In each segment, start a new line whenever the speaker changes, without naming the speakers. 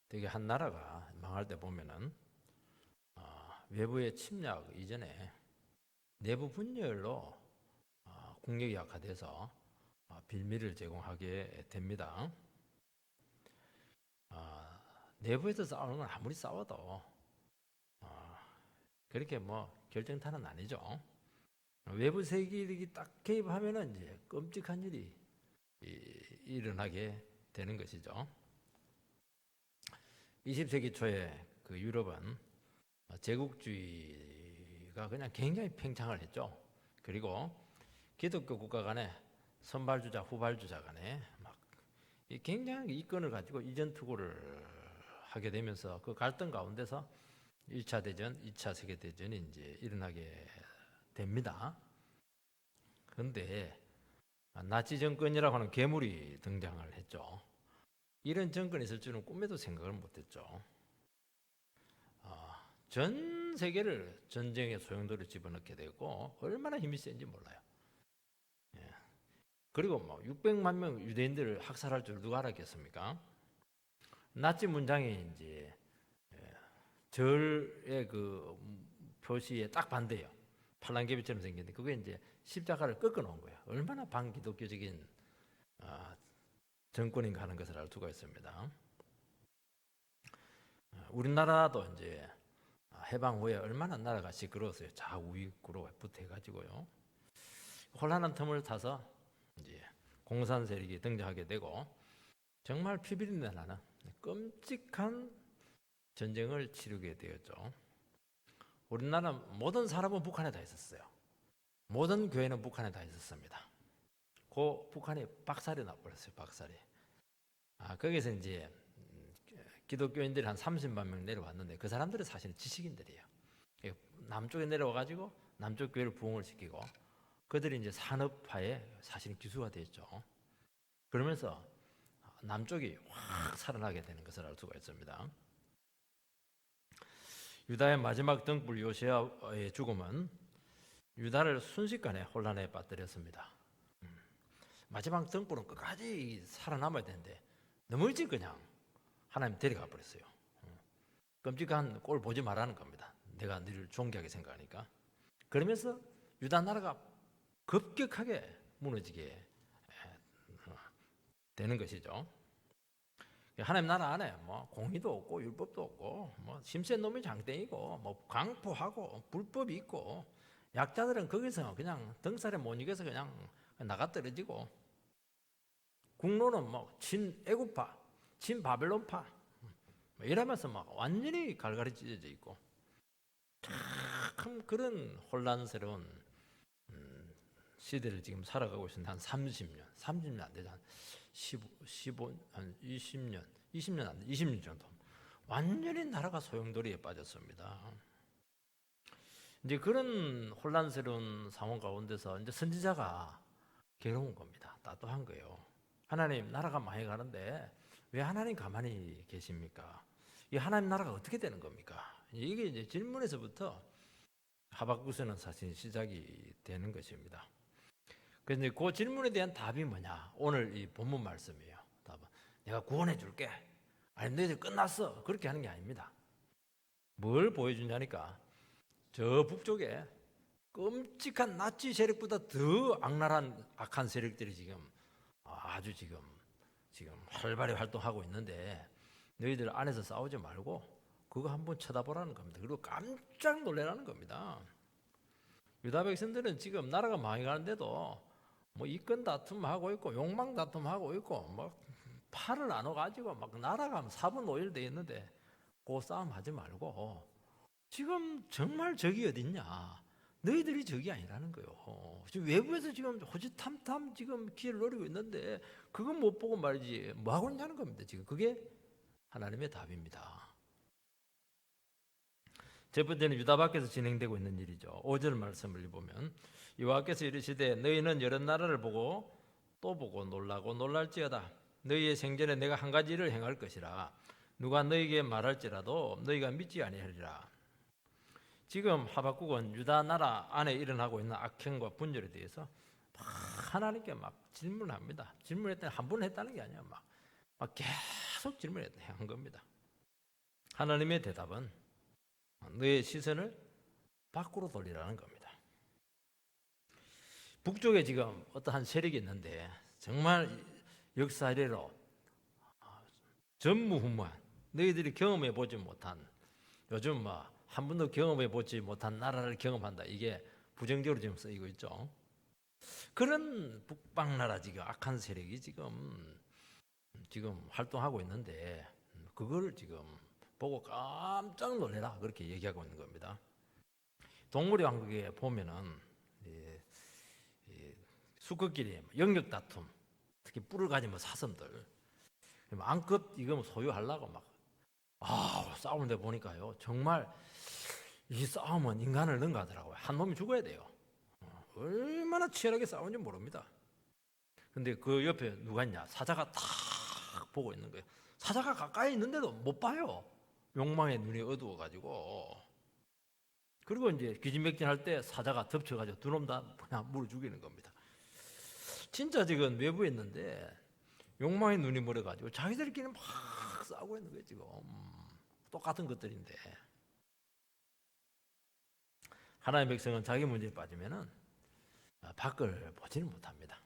되게 한 나라가 망할 때 보면은 외부의 침략 이전에 내부 분열로 국력이 약화돼서 빌미를 제공하게 됩니다. 내부에서 싸우는 건 아무리 싸워도 그렇게 뭐 결정타는 아니죠. 외부 세력이 딱 개입하면은 이제 끔찍한 일이 일어나게 되는 것이죠. 20세기 초에 그 유럽은 제국주의가 그냥 굉장히 팽창을 했죠. 그리고 기독교 국가 간에 선발주자, 후발주자 간에 막 굉장히 이권을 가지고 이전 투구를 하게 되면서 그 갈등 가운데서 1차 대전, 2차 세계대전이 이제 일어나게 됩니다. 그런데 나치 정권이라고 하는 괴물이 등장을 했죠. 이런 정권이 있을 줄은 꿈에도 생각을 못했죠. 전 세계를 전쟁의 소용돌이로 집어넣게 되고 얼마나 힘이 센지 몰라요. 그리고 뭐 600만 명 유대인들을 학살할 줄 누가 알았겠습니까? 나치 문장이 이제 절의 그 표시에 딱 반대예요. 팔랑개비처럼 생겼는데 그게 이제 십자가를 꺾어 놓은 거예요. 얼마나 반기독교적인 정권인가 하는 것을 알 수가 있습니다. 우리나라도 이제 해방 후에 얼마나 나라가 시끄러웠어요. 좌우익으로 붙어가지고요. 혼란한 틈을 타서 이제 공산 세력이 등장하게 되고 정말 피비린내 나는 끔찍한 전쟁을 치르게 되었죠. 우리나라 모든 사람은 북한에 다 있었어요. 모든 교회는 북한에 다 있었습니다. 그 북한이 박살이 나버렸어요. 박살이. 거기서 이제 기독교인들이 한 30만 명 내려왔는데 그 사람들은 사실 지식인들이에요. 남쪽에 내려와가지고 남쪽 교회를 부흥을 시키고 그들이 이제 산업화에 사실 기수가 됐죠. 그러면서 남쪽이 확 살아나게 되는 것을 알 수가 있습니다. 유다의 마지막 등불 요시아의 죽음은 유다를 순식간에 혼란에 빠뜨렸습니다. 마지막 등불은 끝까지 살아남아야 되는데 너무 일찍 그냥 하나님 데려가 버렸어요. 끔찍한 꼴 보지 말라는 겁니다. 내가 너를 존귀하게 생각하니까. 그러면서 유다 나라가 급격하게 무너지게 되는 것이죠. 하나님 나라 안에 뭐 공의도 없고 율법도 없고 뭐 심센 놈이 장땡이고 뭐 강포하고 불법이 있고 약자들은 거기서 그냥 등살에 못 이겨서 그냥 나가 떨어지고 국로는 뭐 친애국파, 친바벨론파 뭐 이러면서 막 완전히 갈갈이 찢어져 있고 참 그런 혼란스러운 시대를 지금 살아가고 있는데 한 30년, 30년 안 되죠. 한 15, 한 20년, 20년 안 돼, 20년 정도. 완전히 나라가 소용돌이에 빠졌습니다. 이제 그런 혼란스러운 상황 가운데서 이제 선지자가 괴로운 겁니다. 따뜻한 거예요. 하나님, 나라가 많이 가는데 왜 하나님 가만히 계십니까? 이 하나님 나라가 어떻게 되는 겁니까? 이게 이제 질문에서부터 하박국서는 사실 시작이 되는 것입니다. 그런데 그 질문에 대한 답이 뭐냐? 오늘 이 본문 말씀이에요. 답은 내가 구원해 줄게. 아니 너희들 끝났어. 그렇게 하는 게 아닙니다. 뭘 보여주냐니까 저 북쪽에 끔찍한 나치 세력보다 더 악랄한 악한 세력들이 지금 아주 지금 활발히 활동하고 있는데 너희들 안에서 싸우지 말고 그거 한번 쳐다보라는 겁니다. 그리고 깜짝 놀라라는 겁니다. 유다 백성들은 지금 나라가 망해가는데도 뭐 이권 다툼하고 있고 욕망 다툼하고 있고 뭐 팔을 나눠가지고 막 나라가 4분 5일 돼 있는데 그 싸움 하지 말고 지금 정말 적이 어딨냐? 너희들이 적이 아니라는 거예요. 지금 외부에서 지금 호시탐탐 지금 기회를 노리고 있는데 그건 못 보고 말이지 뭐 하고 있냐는 겁니다. 지금 그게 하나님의 답입니다. 첫 번째는 유다 밖에서 진행되고 있는 일이죠. 5절 말씀을 보면 여호와께서 이르시되 너희는 여러 나라를 보고 또 보고 놀라고 놀랄지어다. 너희의 생전에 내가 한 가지 일을 행할 것이라. 누가 너희에게 말할지라도 너희가 믿지 아니하리라. 지금 하박국은 유다 나라 안에 일어나고 있는 악행과 분열에 대해서 하나님께 막 질문합니다. 질문했더니 한 번 했다는 게 아니야. 막 계속 질문한 겁니다. 하나님의 대답은 너의 시선을 밖으로 돌리라는 겁니다. 북쪽에 지금 어떠한 세력이 있는데 정말 역사 이래로 전무후무한 너희들이 경험해 보지 못한 요즘 한 번도 경험해 보지 못한 나라를 경험한다. 이게 부정적으로 지금 쓰이고 있죠. 그런 북방 나라 지금 악한 세력이 지금 활동하고 있는데 그걸 지금 보고 깜짝 놀래라 그렇게 얘기하고 있는 겁니다. 동물의 왕국에 보면은 수컷끼리 영역 다툼, 특히 뿔을 가진 사슴들 마음껏 이거 소유하려고 싸우는데 보니까요 정말 이 싸움은 인간을 능가하더라고요. 한 놈이 죽어야 돼요. 얼마나 치열하게 싸우는지 모릅니다. 근데 그 옆에 누가 있냐? 사자가 탁 보고 있는 거예요. 사자가 가까이 있는데도 못 봐요. 욕망의 눈이 어두워가지고. 그리고 이제 기진맥진할 때 사자가 덮쳐가지고 두 놈 다 그냥 물어 죽이는 겁니다. 진짜 지금 외부에 있는데 욕망의 눈이 멀어가지고 자기들끼리 막 싸우고 있는 거예요 지금. 똑같은 것들인데 하나님의 백성은 자기 문제에 빠지면은 밖을 보지는 못합니다.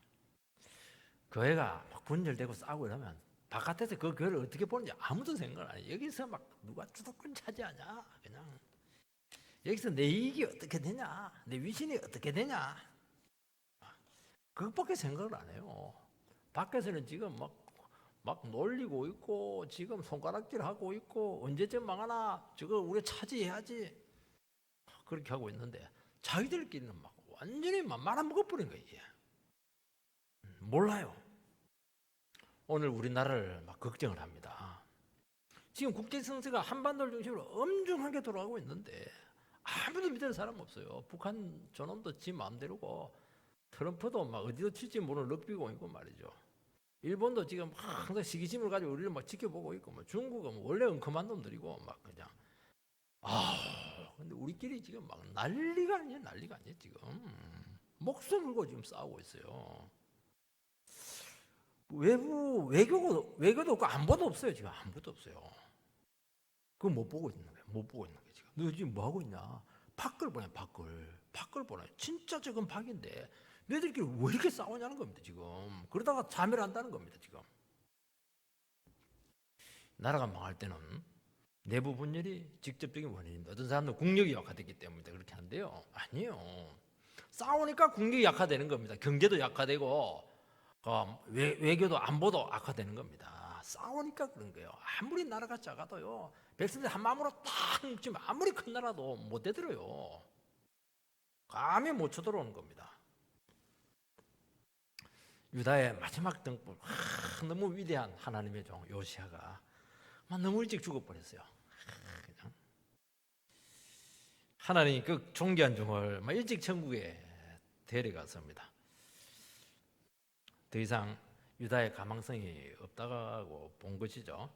교회가 막 분열되고 싸우고 이러면 바깥에서 그 교회를 어떻게 보는지 아무도 생각을 안 해요. 여기서 막 누가 주도권 차지하냐, 그냥 여기서 내 이익이 어떻게 되냐, 내 위신이 어떻게 되냐, 그것밖에 생각을 안 해요. 밖에서는 지금 막 놀리고 있고 지금 손가락질 하고 있고 언제쯤 망하나, 저거 우리 차지해야지 그렇게 하고 있는데 자기들끼리는 막 완전히 말아먹어버린 거예요. 이게. 몰라요. 오늘 우리나라를 막 걱정을 합니다. 지금 국제 정세가 한반도를 중심으로 엄중하게 돌아가고 있는데 아무도 믿는 사람 없어요. 북한 저놈도 지 마음대로고 트럼프도 막 어디로 튈지 모르는 럭비고 있고 말이죠. 일본도 지금 항상 시기심을 가지고 우리를 막 지켜보고 있고, 중국은 원래 엉큼한 놈들이고 막 그냥 근데 우리끼리 지금 막 난리가 아니에요, 난리가 아니에요 지금. 목숨 걸고 지금 싸우고 있어요. 외교도 없고 안보도 없어요 지금. 아무것도 없어요. 그거 못 보고 있는 거예요. 못 보고 있는 거예요 지금. 너 지금 뭐 하고 있냐? 밖을 보냐, 밖을 보냐. 진짜 저건 밖인데 너희들끼리 왜 이렇게 싸우냐는 겁니다 지금. 그러다가 자멸한다는 겁니다 지금. 나라가 망할 때는 내부 분열이 직접적인 원인입니다. 어떤 사람들은 국력이 약화됐기 때문에 그렇게 하는데요, 아니에요. 싸우니까 국력이 약화되는 겁니다. 경제도 약화되고 외교도 안보도 악화되는 겁니다. 싸우니까 그런 거예요. 아무리 나라가 작아도요, 백성들 한 마음으로 딱 뭉치면 아무리 큰 나라도 못 되들어요. 감히 못 쳐들어오는 겁니다. 유다의 마지막 등불, 너무 위대한 하나님의 종 요시아가 너무 일찍 죽어버렸어요. 그냥. 하나님이 그 존귀한 종을 일찍 천국에 데려갔습니다. 더 이상 유다의 가망성이 없다고 본 것이죠.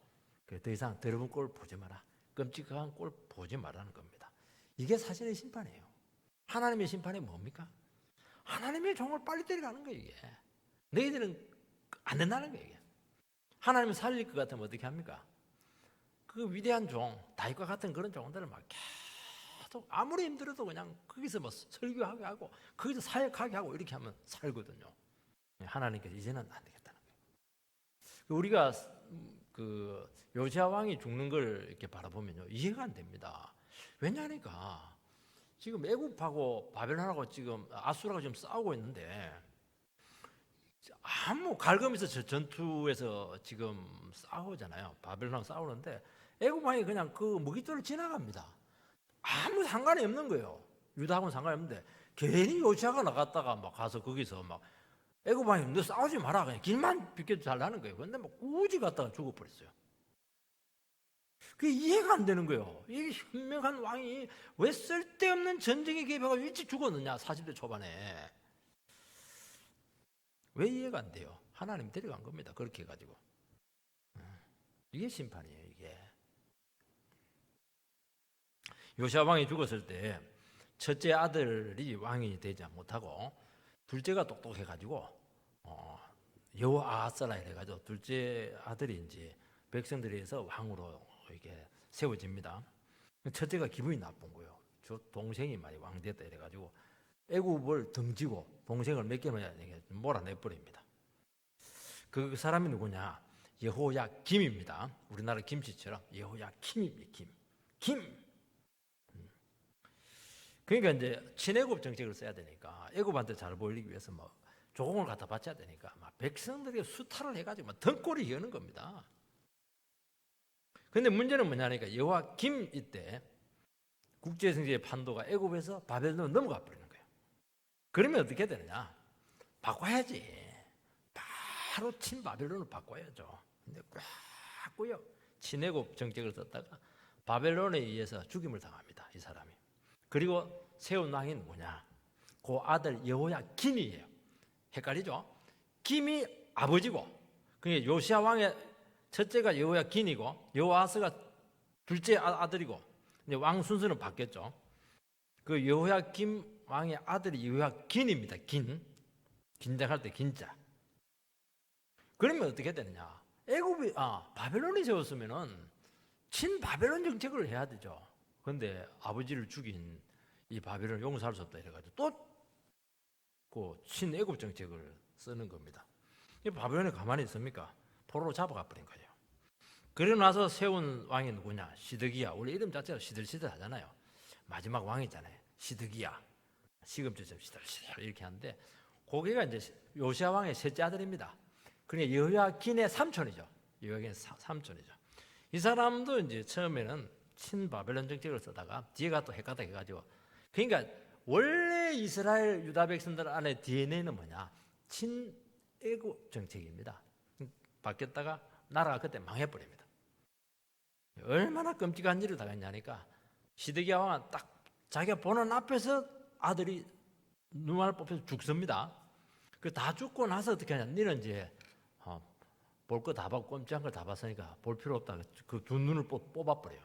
더 이상 더러운 꼴 보지 마라, 끔찍한 꼴 보지 말라는 겁니다. 이게 사실의 심판이에요. 하나님의 심판이 뭡니까? 하나님의 종을 빨리 데려가는 거예요. 이게 너희들은 안 된다는 거예요. 이게. 하나님을 살릴 것 같으면 어떻게 합니까? 그 위대한 종 다윗과 같은 그런 종들을 막 계속 아무리 힘들어도 그냥 거기서 설교하게 하고 거기서 사역하게 하고 이렇게 하면 살거든요. 하나님께서 이제는 안 되겠다는 거예요. 우리가 그 요시아 왕이 죽는 걸 이렇게 바라보면요, 이해가 안 됩니다. 왜냐하니까 지금 애굽하고 바벨론하고 지금 아수라가 지금 싸우고 있는데 아무 갈굼에서 전투에서 지금 싸우잖아요. 바벨론하고 싸우는데 애굽 왕이 그냥 그 무기토를 지나갑니다. 아무 상관이 없는 거예요. 유다하고는 상관이 없는데 괜히 요시아가 나갔다가 막 가서 거기서 막 애굽 왕이 너 싸우지 마라, 그냥 길만 비켜달라는 거예요. 근데 막 굳이 갔다가 죽어버렸어요. 그게 이해가 안 되는 거예요. 이 현명한 왕이 왜 쓸데없는 전쟁에 개입하고 일찍 죽었느냐, 40대 초반에. 왜 이해가 안 돼요? 하나님 데려간 겁니다. 그렇게 해가지고. 이게 심판이에요, 이게. 요시아 왕이 죽었을 때 첫째 아들이 왕이 되지 못하고 둘째가 똑똑해가지고 여호아하스라 이래가지고 둘째 아들이 이제 백성들에서 왕으로 이게 세워집니다. 첫째가 기분이 나쁜 거예요. 저 동생이 많이 왕됐다 이래가지고 애굽을 등지고 동생을 몇 개만 몰아내버립니다. 그 사람이 누구냐? 여호야김입니다. 우리나라 김치처럼 여호야김입니다. 김. 그러니까 이제 친애굽 정책을 써야 되니까 애굽한테 잘 보이기 위해서 뭐 조공을 갖다 바쳐야 되니까 막 백성들에게 수탈을 해가지고 막 등골이 여는 겁니다. 근데 문제는 뭐냐니까 여호야김 이때 국제정치의 판도가 애굽에서 바벨론으로 넘어가 버리는 거예요. 그러면 어떻게 되느냐? 바꿔야지. 바로 친바벨론을 바꿔야죠. 근데 바꾸요. 친애굽 정책을 썼다가 바벨론에 의해서 죽임을 당합니다. 이 사람이. 그리고 세운 왕이 누구냐? 그 아들 여호야김이에요. 헷갈리죠? 김이 아버지고, 그게 요시야 왕의 첫째가 여호야김이고 여호아스가 둘째 아들이고, 이제 왕 순서는 바뀌었죠. 그 여호야김 왕의 아들이 여호야긴입니다. 긴장할 때 긴자. 그러면 어떻게 되느냐? 바벨론이 세웠으면은 친바벨론 정책을 해야 되죠. 그런데 아버지를 죽인 이 바벨론을 용서할 수 없다 이래가지고 또 그 친애굽 정책을 쓰는 겁니다. 이 바벨론이 가만히 있습니까? 포로로 잡아가 버린 거예요. 그러고 나서 세운 왕이 누구냐? 시드기야. 원래 이름 자체가 시들시들 하잖아요. 마지막 왕이잖아요. 시드기야. 시금치처럼 시들시들 이렇게 하는데, 고기가 이제 요시야 왕의 셋째 아들입니다. 그러니까 여호야긴의 삼촌이죠. 여호야긴의 삼촌이죠. 이 사람도 이제 처음에는 친바벨론 정책을 쓰다가 뒤에가 또 헷갈다 해가지고, 그러니까 원래 이스라엘 유다 백성들 안에 DNA는 뭐냐? 친애굽 정책입니다. 바뀌었다가 나라가 그때 망해버립니다. 얼마나 끔찍한 일을 당했냐니까, 시드기야 왕은 딱 자기가 보는 앞에서 아들이 눈알 뽑혀서 죽습니다. 그 다 죽고 나서 어떻게 하냐? 너는 이제 볼 거 다 봤고 꼼짝한 걸 다 봤으니까 볼 필요 없다. 그 두 눈을 뽑아버려요.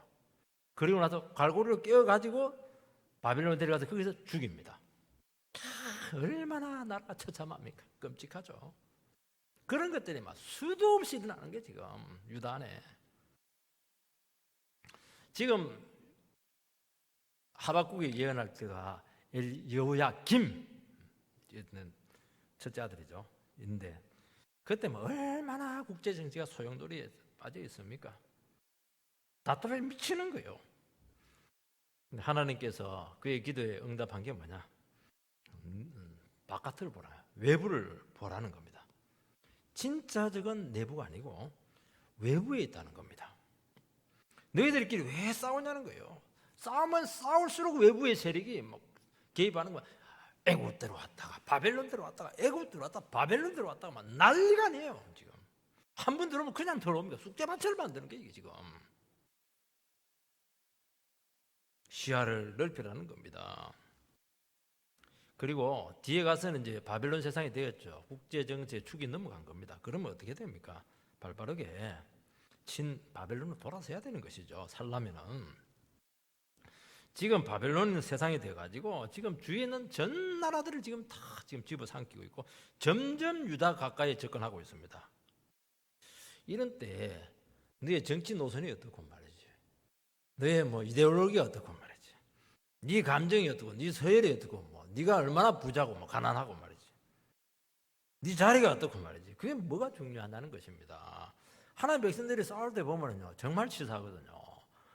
그리고 나서 갈고리를 깨워가지고 바빌론에 데려가서 거기서 죽입니다. 얼마나 나라가 처참합니까? 끔찍하죠. 그런 것들이 막 수도 없이 일어나는 게 지금 유다 안에. 지금 하박국이 예언할 때가 여호야김 첫째 아들이죠. 인데 그때 뭐 얼마나 국제정치가 소용돌이에 빠져 있습니까? 답답해 미치는 거예요. 하나님께서 그의 기도에 응답한 게 뭐냐? 바깥을 보라, 외부를 보라는 겁니다. 진짜 저건 내부가 아니고 외부에 있다는 겁니다. 너희들끼리 왜 싸우냐는 거예요. 싸우면 싸울수록 외부의 세력이 막 개입하는 거야. 애굽대로 왔다가 바벨론대로 왔다가 애굽대로 왔다가 바벨론대로 왔다가 막 난리가 아니에요. 지금 한 번 들어오면 그냥 들어옵니다. 쑥대밭을 만드는 게 이게 지금. 시야를 넓히라는 겁니다. 그리고 뒤에 가서는 이제 바벨론 세상이 되었죠. 국제 정치의 축이 넘어간 겁니다. 그러면 어떻게 됩니까? 발빠르게 친 바벨론으로 돌아서야 되는 것이죠. 살려면은. 지금 바벨론 세상이 돼가지고 지금 주위에 있는 전 나라들을 지금 다 지금 집어삼키고 있고 점점 유다 가까이 접근하고 있습니다. 이런 때 너의 정치 노선이 어떻고 말이지, 너의 뭐 이데올로기가 어떻고 말이지, 네 감정이 어떻고, 네 서열이 어떻고, 뭐 네가 얼마나 부자고 뭐 가난하고 말이지, 네 자리가 어떻고 말이지, 그게 뭐가 중요하다는 것입니다. 하나님 백성들이 싸울 때 보면요 정말 치사하거든요.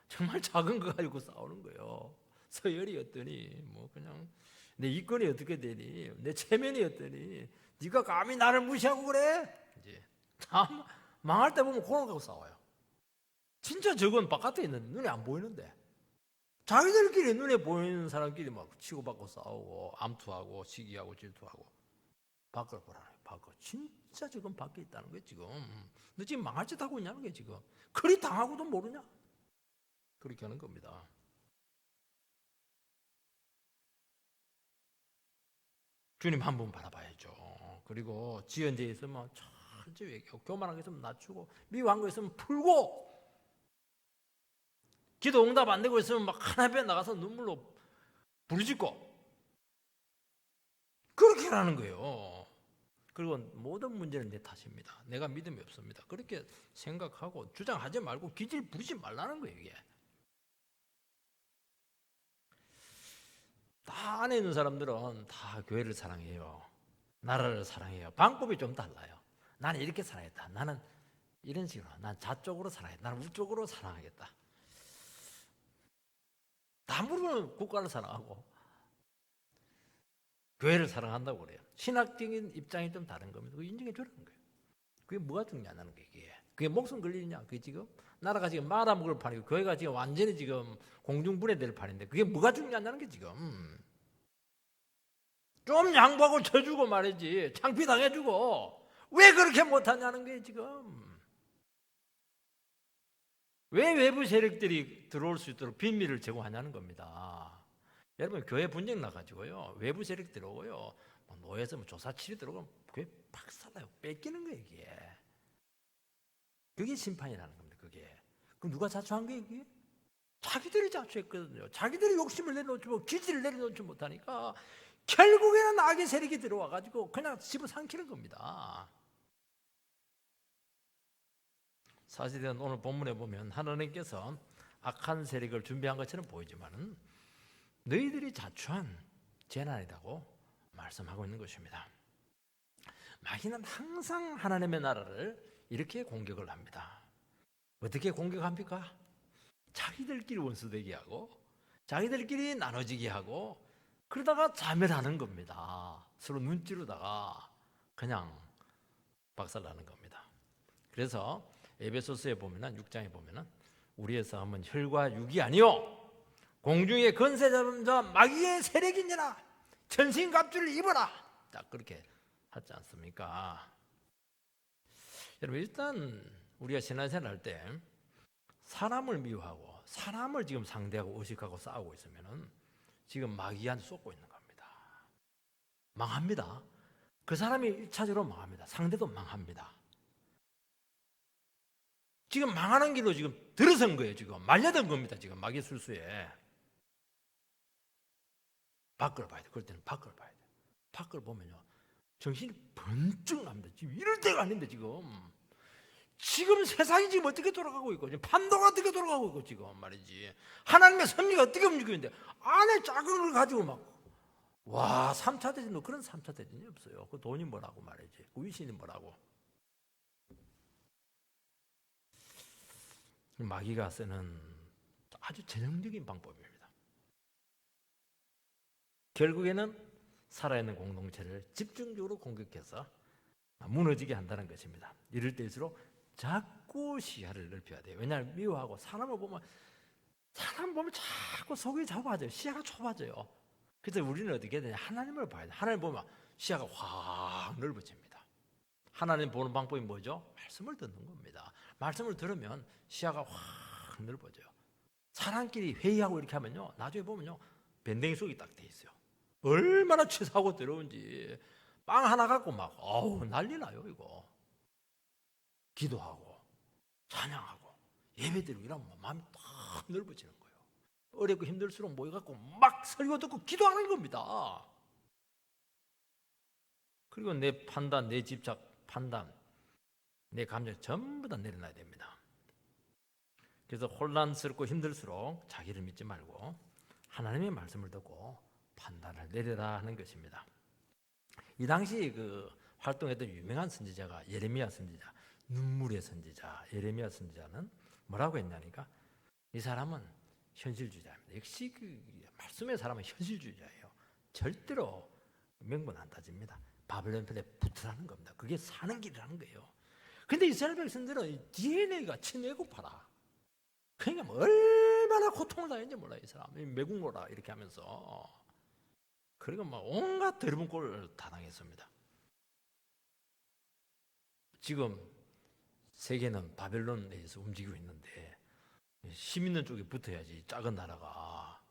정말 작은 거 가지고 싸우는 거예요. 서열이 어떠니, 뭐 그냥 내 이권이 어떻게 되니, 내 체면이 어떠니, 네가 감히 나를 무시하고 그래? 이제 참 망할 때 보면 그런 거 갖고 싸워요. 진짜 저건 바깥에 있는데 눈에 안 보이는데 자기들끼리 눈에 보이는 사람끼리 막 치고받고 싸우고 암투하고 시기하고 질투하고. 밖을 보라는 거예요. 밖을. 진짜 저건 밖에 있다는 거예요 지금. 너 지금 망할 짓 하고 있냐는 거예요 지금. 그리 당하고도 모르냐? 그렇게 하는 겁니다. 주님 한 분 바라봐야죠. 그리고 지연되어 있으면 철저히 교만한 게 있으면 낮추고, 미워한 거 있으면 풀고, 기도 응답 안 되고 있으면 막 하나님에 나가서 눈물로 부르짖고, 그렇게 하라는 거예요. 그리고 모든 문제는 내 탓입니다. 내가 믿음이 없습니다. 그렇게 생각하고 주장하지 말고 기질 부리지 말라는 거예요, 이게. 다 안에 있는 사람들은 다 교회를 사랑해요. 나라를 사랑해요. 방법이 좀 달라요. 나는 이렇게 살아야겠다. 나는 이런 식으로. 난 좌쪽으로 살아야겠다. 나는 우쪽으로 사랑하겠다. 다물은 국가를 사랑하고 교회를 사랑한다고 그래요. 신학적인 입장이 좀 다른 겁니다. 그거 인정해 주라는 거예요. 그게 뭐가 중요하냐는 거예요. 그게 목숨 걸리느냐? 그게 지금 나라가 지금 말아먹을 판이고 교회가 지금 완전히 지금 공중분해될 판인데 그게 뭐가 중요하냐는 게 지금. 좀 양보하고 쳐주고 말이지. 창피당해주고 왜 그렇게 못하냐는 거예요 지금. 왜 외부 세력들이 들어올 수 있도록 비밀을 제공하냐는 겁니다. 여러분 교회 분쟁 나가지고요 외부 세력 들어오고요 노예에서 조사치리 들어오면 교회 박살나요. 뺏기는 거예요 이게. 그게 심판이라는 겁니다. 그게. 그럼 누가 자초한 거예요 이게? 자기들이 자초했거든요. 자기들이 욕심을 내려놓지 못하고 기질을 내려놓지 못하니까 결국에는 악의 세력이 들어와가지고 그냥 집어삼키는 겁니다. 사실은 오늘 본문에 보면 하나님께서 악한 세력을 준비한 것처럼 보이지만 너희들이 자초한 재난이라고 말씀하고 있는 것입니다. 마귀는 항상 하나님의 나라를 이렇게 공격을 합니다. 어떻게 공격합니까? 자기들끼리 원수되게 하고 자기들끼리 나눠지게 하고 그러다가 자멸하는 겁니다. 서로 눈찌르다가 그냥 박살나는 겁니다. 그래서 에베소서에 보면은 6장에 보면은 우리의 싸움은 혈과 육이 아니요 공중의 권세 잡은 자 마귀의 세력이니라 전신갑주를 입어라. 딱 그렇게 하지 않습니까? 여러분 일단 우리가 신앙생활 할 때 사람을 미워하고 사람을 지금 상대하고 의식하고 싸우고 있으면은 지금 마귀한테 쏟고 있는 겁니다. 망합니다. 그 사람이 1차적으로 망합니다. 상대도 망합니다. 지금 망하는 길로 지금 들어선 거예요. 지금 말려든 겁니다. 지금 마귀 술수에. 밖을 봐야 돼. 그럴 때는 밖을 봐야 돼. 밖을 보면요. 정신이 번쩍 납니다. 지금 이럴 때가 아닌데 지금 세상이 지금 어떻게 돌아가고 있고 지금 판도가 어떻게 돌아가고 있고 지금 말이지. 하나님의 섭리가 어떻게 움직이고 있는데 안에 작은 걸 가지고 막 와 3차 대전도 그런 3차 대전이 없어요. 그 돈이 뭐라고 말이지. 그 위신이 뭐라고. 마귀가 쓰는 아주 전형적인 방법입니다. 결국에는 살아있는 공동체를 집중적으로 공격해서 무너지게 한다는 것입니다. 이럴 때일수록 자꾸 시야를 넓혀야 돼요. 왜냐하면 미워하고 사람 보면 자꾸 속이 좁아져요. 시야가 좁아져요. 그래서 우리는 어떻게 해야 되냐? 하나님을 봐야 돼요. 하나님 보면 시야가 확 넓어집니다. 하나님 보는 방법이 뭐죠? 말씀을 듣는 겁니다. 말씀을 들으면 시야가 확 넓어져요. 사람끼리 회의하고 이렇게 하면요 나중에 보면요 밴댕이 속이 딱 돼 있어요. 얼마나 치사하고 더러운지 빵 하나 갖고 막 난리 나요 이거. 기도하고 찬양하고 예배드리고 이러면 마음이 딱 넓어지는 거예요. 어렵고 힘들수록 모여갖고 막 설교 듣고 기도하는 겁니다. 그리고 내 판단, 내 집착, 판단, 내 감정 전부 다 내려놔야 됩니다. 그래서 혼란스럽고 힘들수록 자기를 믿지 말고 하나님의 말씀을 듣고 판단을 내려라 하는 것입니다. 이 당시 그 활동했던 유명한 선지자가 예레미야 선지자, 눈물의 선지자 예레미야 선지자는 뭐라고 했냐니까 이 사람은 현실주의자입니다. 역시 그 말씀의 사람은 현실주의자예요. 절대로 명분 안 따집니다. 바벨론 편에 붙으라는 겁니다. 그게 사는 길이라는 거예요. 근데 이스라엘 백성들은 DNA가 친애국파라. 그러니까 얼마나 고통을 당했는지 몰라요. 이 사람 매국노라 이렇게 하면서 그리고 막 온갖 더러운 꼴을 다 당했습니다. 지금 세계는 바벨론에 의해서 움직이고 있는데 힘 있는 쪽에 붙어야지 작은 나라가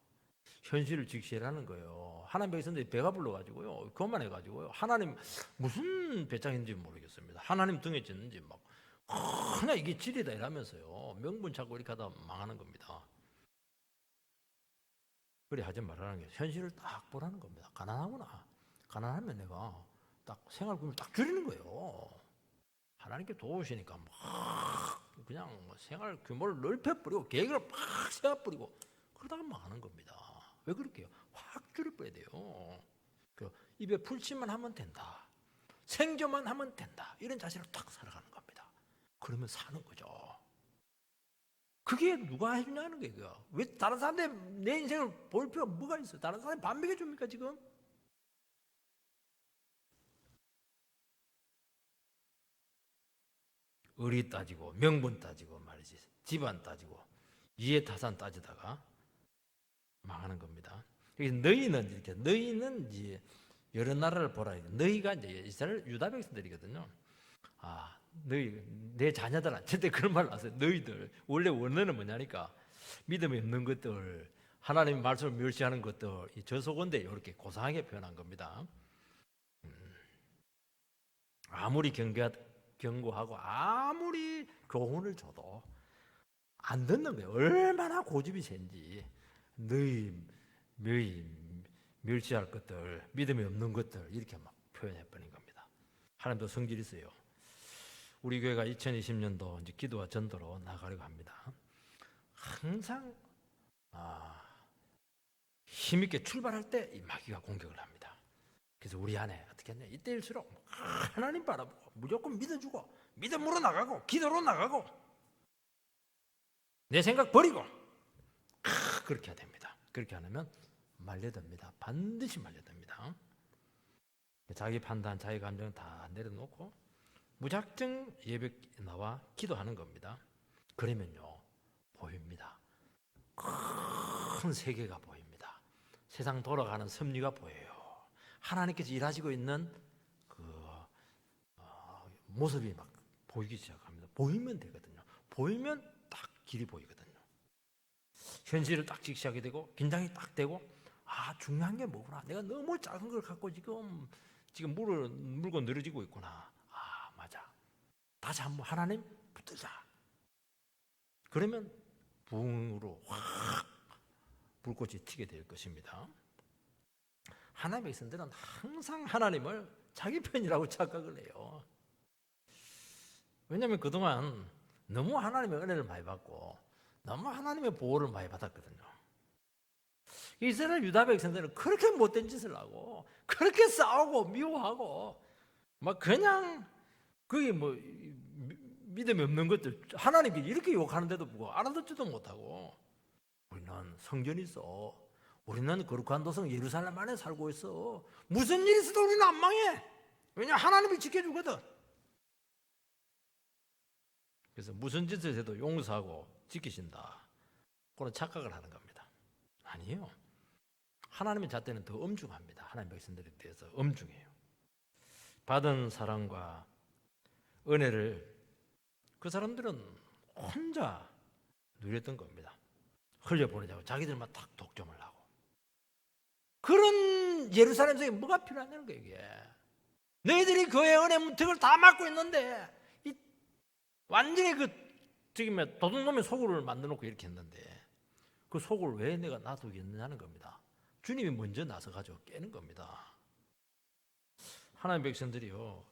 현실을 직시하라는 거예요. 하나님 백성들이 배가 불러가지고요 그만해가지고요 하나님 무슨 배짱인지 모르겠습니다. 하나님 등에 졌는지 막 그냥 이게 진리다 이러면서요 명분 찾고 이렇게 하다 망하는 겁니다. 그래 하지 말라는 게 현실을 딱 보라는 겁니다. 가난하구나. 가난하면 내가 딱 생활 규모를 딱 줄이는 거예요. 하나님께 도우시니까 막 그냥 생활 규모를 넓혀버리고 계획을 막 세워버리고 그러다가 망하는 겁니다. 왜 그렇게요? 확 줄여버려야 돼요. 입에 풀칠만 하면 된다. 생존만 하면 된다. 이런 자세로 딱 살아가는 겁니다. 그러면 사는 거죠. 그게 누가 해주냐는 거예요. 왜 다른 사람들 내 인생을 볼 필요가 뭐가 있어요? 다른 사람이 반백해 줍니까 지금? 의리 따지고 명분 따지고 말이지 집안 따지고 이해타산 따지다가 망하는 겁니다. 그래서 너희는 이제 여러 나라를 보라. 너희가 이제 이스라엘 유다 백성들이거든요. 너희 내 자녀들아 절대 그런 말 하세요. 너희들 원래 원어는 뭐냐니까 믿음이 없는 것들, 하나님의 말씀을 멸시하는 것들, 이 저속어인데 이렇게 고상하게 표현한 겁니다. 아무리 경고하고 아무리 교훈을 줘도 안 듣는 거예요. 얼마나 고집이 센지. 너희 멸시할 것들, 믿음이 없는 것들 이렇게 막 표현해 버린 겁니다. 하나님도 성질이 있어요. 우리 교회가 2020년도 이제 기도와 전도로 나가려고 합니다. 항상 힘있게 출발할 때 이 마귀가 공격을 합니다. 그래서 우리 안에 어떻게 했냐? 이때일수록 하나님 바라보고 무조건 믿어주고 믿음으로 나가고 기도로 나가고 내 생각 버리고 그렇게 해야 됩니다. 그렇게 안 하면 말려듭니다. 반드시 말려듭니다. 자기 판단, 자기 감정 다 내려놓고 무작정 예배 나와 기도하는 겁니다. 그러면요 보입니다. 큰 세계가 보입니다. 세상 돌아가는 섭리가 보여요. 하나님께서 일하시고 있는 모습이 막 보이기 시작합니다. 보이면 되거든요. 보이면 딱 길이 보이거든요. 현실을 딱 직시하게 되고 긴장이 딱 되고 중요한 게 뭐구나. 내가 너무 작은 걸 갖고 지금 물고 늘어지고 있구나. 맞아. 다시 한번 하나님 붙들자. 그러면 부흥으로 확 불꽃이 튀게 될 것입니다. 하나님의 백성들은 항상 하나님을 자기 편이라고 착각을 해요. 왜냐하면 그동안 너무 하나님의 은혜를 많이 받고 너무 하나님의 보호를 많이 받았거든요. 이스라엘 유다 백성들은 그렇게 못된 짓을 하고 그렇게 싸우고 미워하고 막 그냥 그게 뭐 믿음이 없는 것들 하나님께 이렇게 욕하는데도 불구하고 알아듣지도 못하고 우리는 성전이 있어. 우리는 거룩한 도성 예루살렘 안에 살고 있어. 무슨 일이 있어도 우리는 안 망해. 왜냐 하나님이 지켜주거든. 그래서 무슨 짓을 해도 용서하고 지키신다. 그런 착각을 하는 겁니다. 아니에요. 하나님의 잣대는 더 엄중합니다. 하나님 백성들에 대해서 엄중해요. 받은 사랑과 은혜를 그 사람들은 혼자 누렸던 겁니다. 흘려보내자고 자기들만 딱 독점을 하고. 그런 예루살렘 성에 뭐가 필요하냐는 거예요. 이게. 너희들이 그의 은혜 문턱을 다 막고 있는데 완전히 도둑놈의 소굴을 만들어놓고 이렇게 했는데 그 소굴을 왜 내가 놔두겠느냐는 겁니다. 주님이 먼저 나서가지고 깨는 겁니다. 하나님의 백성들이요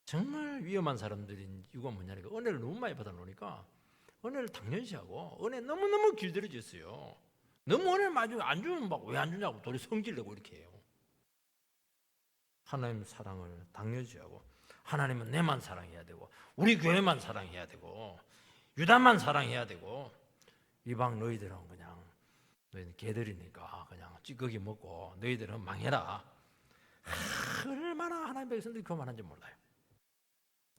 정말 위험한 사람들인 이유가 뭐냐니까 은혜를 너무 많이 받아놓으니까 은혜를 당연시하고 은혜 너무너무 길들여져 있어요. 너무 은혜를 많이 안 주면 막 왜 안 주냐고 도리 성질내고 이렇게 해요. 하나님 사랑을 당연시하고 하나님은 내만 사랑해야 되고 우리 교회만 사랑해야 되고 유다만 사랑해야 되고 이방 너희들은 그냥 너희는 개들이니까 그냥 찌꺼기 먹고 너희들은 망해라. 얼마나 하나님 백성들이 교만한지 몰라요.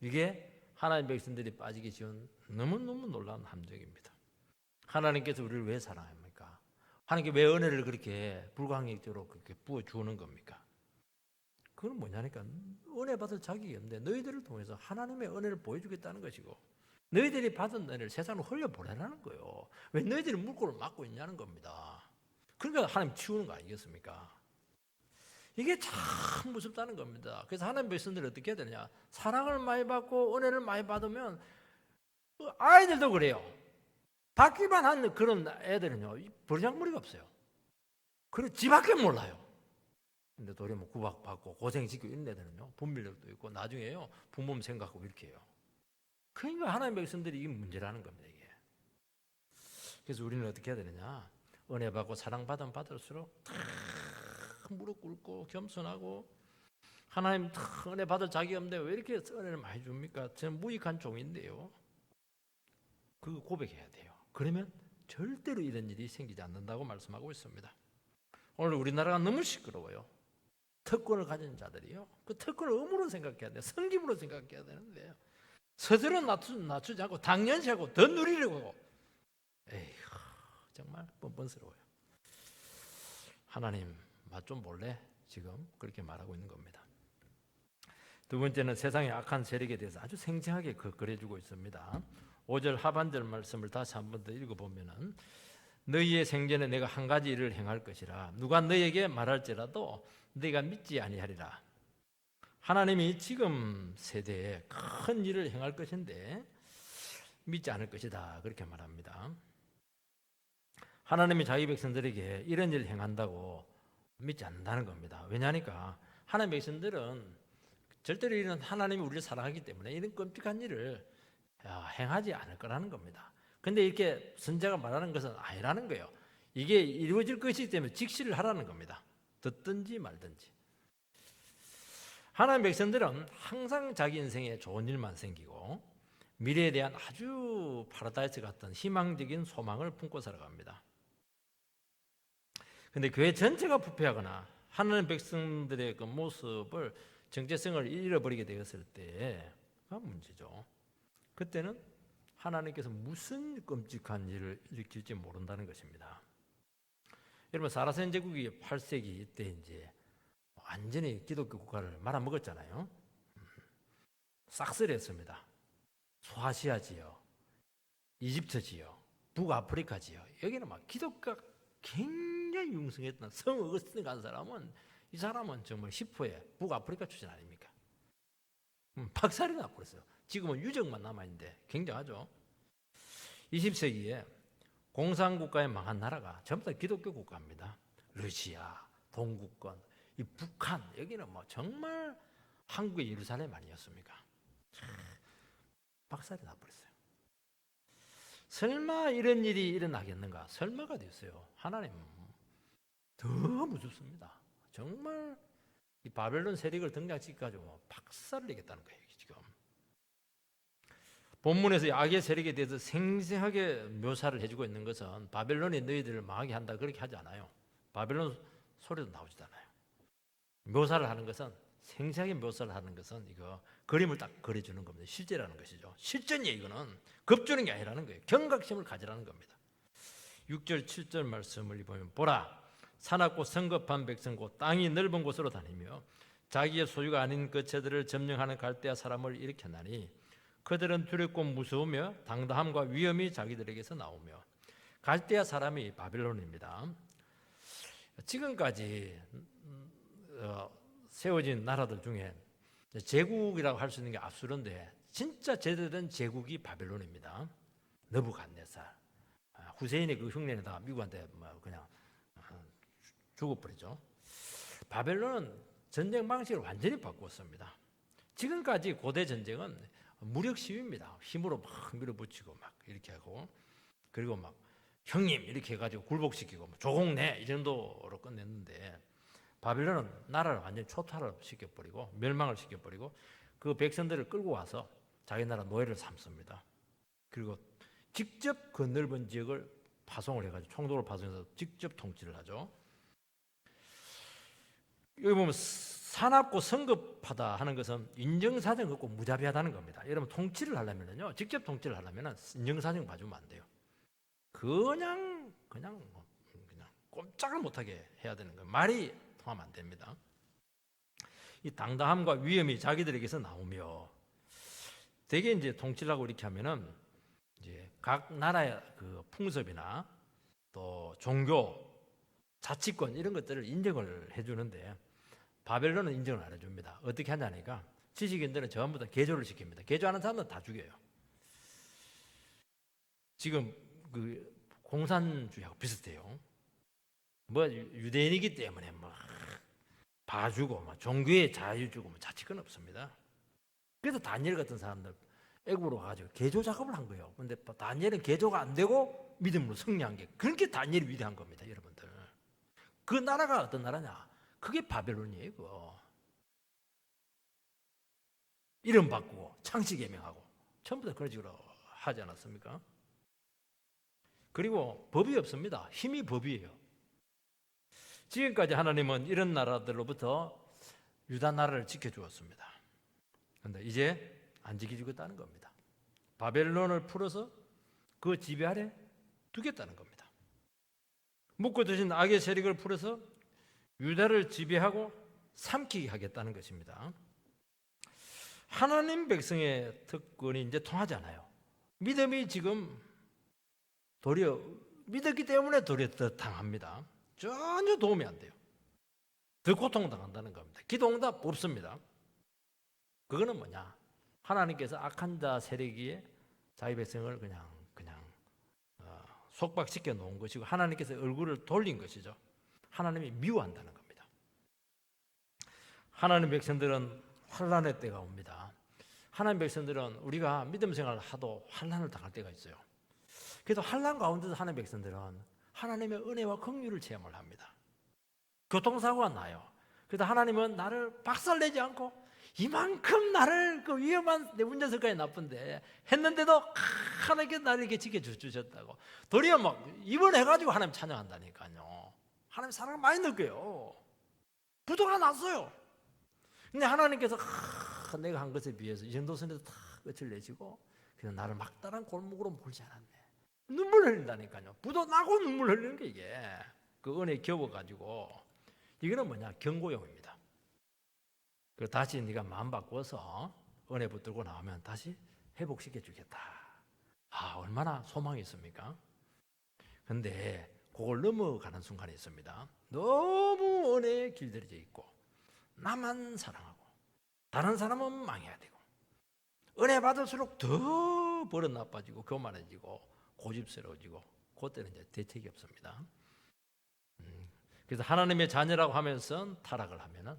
이게 하나님 백성들이 빠지기 쉬운 너무너무 놀라운 함정입니다. 하나님께서 우리를 왜 사랑합니까? 하나님께 왜 은혜를 그렇게 불가항력적으로 그렇게 부어주는 겁니까? 그건 뭐냐니까 은혜 받을 자격이 없는데 너희들을 통해서 하나님의 은혜를 보여주겠다는 것이고 너희들이 받은 은혜를 세상으로 흘려보내라는 거예요. 왜 너희들이 물꼬를 막고 있냐는 겁니다. 그러니까 하나님 치우는 거 아니겠습니까? 이게 참 무섭다는 겁니다. 그래서 하나님 백성들이 어떻게 해야 되냐? 사랑을 많이 받고 은혜를 많이 받으면 아이들도 그래요. 받기만 한 그런 애들은요 버르장머리가 없어요. 그리고 지밖에 몰라요. 근데 도리어 뭐 구박받고 고생시키고 이런 애들은요, 분별력도 있고 나중에요 부모님 생각하고 이렇게 해요. 그러니까 하나님의 백성들이 이게 문제라는 겁니다. 이게. 그래서 우리는 어떻게 해야 되느냐, 은혜 받고 사랑받으면 받을수록 다 무릎 꿇고 겸손하고, 하나님 다 은혜 받을 자격이 없는데 왜 이렇게 은혜를 많이 줍니까? 저는 무익한 종인데요. 그거 고백해야 돼요. 그러면 절대로 이런 일이 생기지 않는다고 말씀하고 있습니다. 오늘 우리나라가 너무 시끄러워요. 특권을 가진 자들이요, 그 특권을 의무로 생각해야 돼요. 성김으로 생각해야 되는데 스스로 낮추지 않고 당연시하고 더 누리려고 하고, 에이구, 정말 뻔뻔스러워요. 하나님 맛 좀 볼래? 지금 그렇게 말하고 있는 겁니다. 두 번째는 세상의 악한 세력에 대해서 아주 생생하게 그려주고 있습니다. 5절 하반절 말씀을 다시 한 번 더 읽어보면은, 너희의 생전에 내가 한 가지 일을 행할 것이라 누가 너희에게 말할지라도 너희가 믿지 아니하리라. 하나님이 지금 세대에 큰 일을 행할 것인데 믿지 않을 것이다, 그렇게 말합니다. 하나님이 자기 백성들에게 이런 일을 행한다고 믿지 않는다는 겁니다. 왜냐하니까 하나님의 백성들은 절대로 이런 하나님이 우리를 사랑하기 때문에 이런 끔찍한 일을 행하지 않을 거라는 겁니다. 근데 이렇게 선자가 말하는 것은 아니라는 거예요. 이게 이루어질 것이기 때문에 직시를 하라는 겁니다. 듣든지 말든지. 하나님의 백성들은 항상 자기 인생에 좋은 일만 생기고 미래에 대한 아주 파라다이스 같은 희망적인 소망을 품고 살아갑니다. 근데 교회 전체가 부패하거나 하나님 백성들의 그 모습을, 정체성을 잃어버리게 되었을 때가 문제죠. 그때는 하나님께서 무슨 끔찍한 일을 일으킬지 모른다는 것입니다. 여러분, 사라센 제국이 8세기 때 이제 완전히 기독교 국가를 말아먹었잖아요. 싹쓸이했습니다. 소아시아 지역, 이집트 지역, 북아프리카 지역, 여기는 막 기독교가 굉장히 융성했던 성 어거스틴 간 사람은, 이 사람은 정말 10호에 북아프리카 출신 아닙니까? 박살이 나버렸어요. 지금은 유적만 남아있는데 굉장하죠. 20세기에 공산국가에 망한 나라가 전부 다 기독교 국가입니다. 러시아, 동구권, 이 북한, 여기는 뭐 정말 한국의 예루살렘 아니었습니까? 박살이 나버렸어요. 설마 이런 일이 일어나겠는가? 설마가 됐어요. 하나님 더 무섭습니다. 정말 이 바벨론 세력을 등장시켜가지고 박살을 내겠다는 거예요, 지금. 본문에서 악의 세력에 대해서 생생하게 묘사를 해주고 있는 것은 바벨론이 너희들을 망하게 한다, 그렇게 하지 않아요. 바벨론 소리도 나오지 않아요. 묘사를 하는 것은, 생생하게 묘사를 하는 것은 이거 그림을 딱 그려주는 겁니다. 실제라는 것이죠. 실전이에요. 이거는 겁주는 게 아니라는 거예요. 경각심을 가지라는 겁니다. 6절 7절 말씀을 보면, 보라, 사납고 성급한 백성 곧 땅이 넓은 곳으로 다니며 자기의 소유가 아닌 그 처들을 점령하는 갈대아 사람을 일으켰나니 그들은 두렵고 무서우며 당당함과 위엄이 자기들에게서 나오며. 갈대아 사람이 바벨론입니다. 지금까지 세워진 나라들 중에 제국이라고 할 수 있는 게 압수론데, 진짜 제대로 된 제국이 바벨론입니다. 느부갓네살, 후세인의 그 흉내내다가 미국한테 그냥 죽어버리죠. 바벨론은 전쟁 방식을 완전히 바꾸었습니다. 지금까지 고대 전쟁은 무력 시위입니다. 힘으로 막 밀어붙이고 막 이렇게 하고, 그리고 막 형님 이렇게 해가지고 굴복시키고 조공내 이 정도로 끝냈는데, 바벨론은 나라를 완전히 초토화를 시켜버리고 멸망을 시켜버리고 그 백성들을 끌고 와서 자기 나라 노예를 삼습니다. 그리고 직접 그 넓은 지역을 파송을 해가지고 총독을 파송해서 직접 통치를 하죠. 여기 보면 사납고 성급하다 하는 것은 인정사정 없고 무자비하다는 겁니다. 여러분, 통치를 하려면요, 직접 통치를 하려면 인정사정 봐주면 안 돼요. 그냥 꼼짝을 못하게 해야 되는 거예요. 말이 통하면 안 됩니다. 이 당당함과 위엄이 자기들에게서 나오며, 대개 이제 통치를 하고 이렇게 하면은 이제 각 나라의 그 풍습이나 또 종교, 자치권 이런 것들을 인정을 해주는데, 바벨론은 인정을 안 해줍니다. 어떻게 하냐니까, 지식인들은 전부 다 개조를 시킵니다. 개조하는 사람은 다 죽여요. 지금 그 공산주의하고 비슷해요. 뭐 유대인이기 때문에 뭐 봐주고 종교에 자유 주고 자치권 없습니다. 그래서 다니엘 같은 사람들 애굽으로 가가지고 개조 작업을 한 거예요. 근데 다니엘은 개조가 안 되고 믿음으로 승리한 게 그렇게 다니엘이 위대한 겁니다, 여러분들. 그 나라가 어떤 나라냐? 그게 바벨론이에요. 그거. 이름 바꾸고 창씨 개명하고 전부 다 그런 식으로 하지 않았습니까? 그리고 법이 없습니다. 힘이 법이에요. 지금까지 하나님은 이런 나라들로부터 유다 나라를 지켜주었습니다. 그런데 이제 안 지켜주겠다는 겁니다. 바벨론을 풀어서 그 지배 아래 두겠다는 겁니다. 묶어두신 악의 세력을 풀어서 유다를 지배하고 삼키게 하겠다는 것입니다. 하나님 백성의 특권이 이제 통하지 않아요. 믿음이 지금 도리어 믿었기 때문에 도리어 더 당합니다. 전혀 도움이 안 돼요. 더 고통당한다는 겁니다. 기도응답 없습니다. 그거는 뭐냐? 하나님께서 악한 자 세력이 자기 백성을 그냥 속박시켜 놓은 것이고 하나님께서 얼굴을 돌린 것이죠. 하나님이 미워한다는 겁니다. 하나님 백성들은 환난의 때가 옵니다. 하나님 백성들은 우리가 믿음 생활을 하도 환난을 당할 때가 있어요. 그래도 환난 가운데서 하나님 백성들은 하나님의 은혜와 긍휼을 체험을 합니다. 교통사고가 나요. 그래도 하나님은 나를 박살내지 않고 이만큼 나를 그 위험한 내 운전석까지 나쁜데 했는데도 하나님께 나를 이렇게 지켜주셨다고 도리어 막 입원해가지고 하나님 찬양한다니까요. 하나님 사랑을 많이 느껴요. 부도가 났어요. 근데 하나님께서 내가 한 것에 비해서 이 정도 선에서 다 끝을 내시고 그냥 나를 막다른 골목으로 몰지 않았네. 눈물 흘린다니까요. 부도 나고 눈물 흘리는 게 이게 그 은혜에 겨워가지고 이거는 뭐냐? 경고용입니다. 그 다시 네가 마음 바꿔서 은혜 붙들고 나오면 다시 회복시켜 주겠다. 아, 얼마나 소망이 있습니까? 근데 그걸 넘어가는 순간이 있습니다. 너무 은혜에 길들여져 있고 나만 사랑하고 다른 사람은 망해야 되고 은혜 받을수록 더 버릇 나빠지고 교만해지고 고집스러워지고 그때는 이제 대책이 없습니다. 그래서 하나님의 자녀라고 하면서 타락을 하면은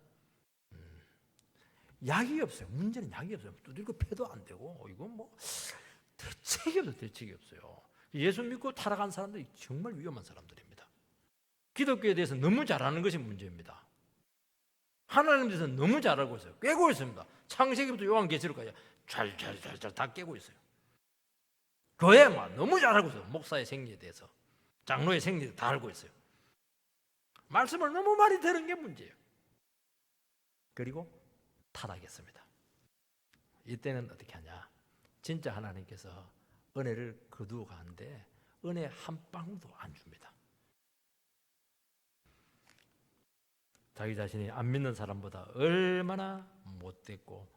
약이 없어요. 문제는 약이 없어요. 두들겨 패도 안 되고 이건 뭐 대책이 없어요. 대책이 없어요. 예수 믿고 타락한 사람들이 정말 위험한 사람들입니다. 기독교에 대해서 너무 잘하는 것이 문제입니다. 하나님에 대해서 너무 잘 알고 있어요. 깨고 있습니다. 창세기부터 요한계시록까지 잘 다 깨고 있어요. 교회만 너무 잘 알고 있어요. 목사의 생리에 대해서 장로의 생리에 다 알고 있어요. 말씀을 너무 많이 들은 게 문제예요. 그리고 타락했습니다. 이때는 어떻게 하냐? 진짜 하나님께서 은혜를 거두어 가는데 은혜 한 방울도 안 줍니다. 자기 자신이 안 믿는 사람보다 얼마나 못됐고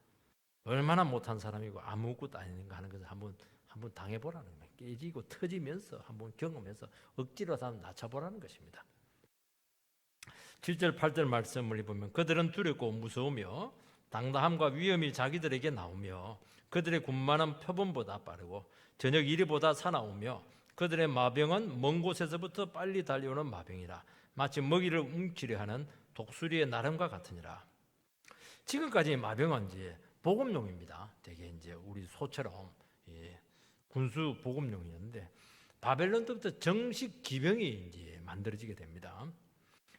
얼마나 못한 사람이고 아무것도 아닌가 하는 것을 한번 당해보라는 거예요. 깨지고 터지면서 한번 경험해서 억지로 낮춰보라는 것입니다. 7절 8절 말씀을 보면 그들은 두렵고 무서우며 당당함과 위험이 자기들에게 나오며 그들의 군마는 표범보다 빠르고 저녁 이리보다 사나우며 그들의 마병은 먼 곳에서부터 빨리 달려오는 마병이라 마치 먹이를 훔치려 하는 독수리의 나름과 같으니라. 지금까지 마병은 이제 보급용입니다. 되게 이제 우리 소처럼 군수 보급용이었는데 바벨론 때부터 정식 기병이 이제 만들어지게 됩니다.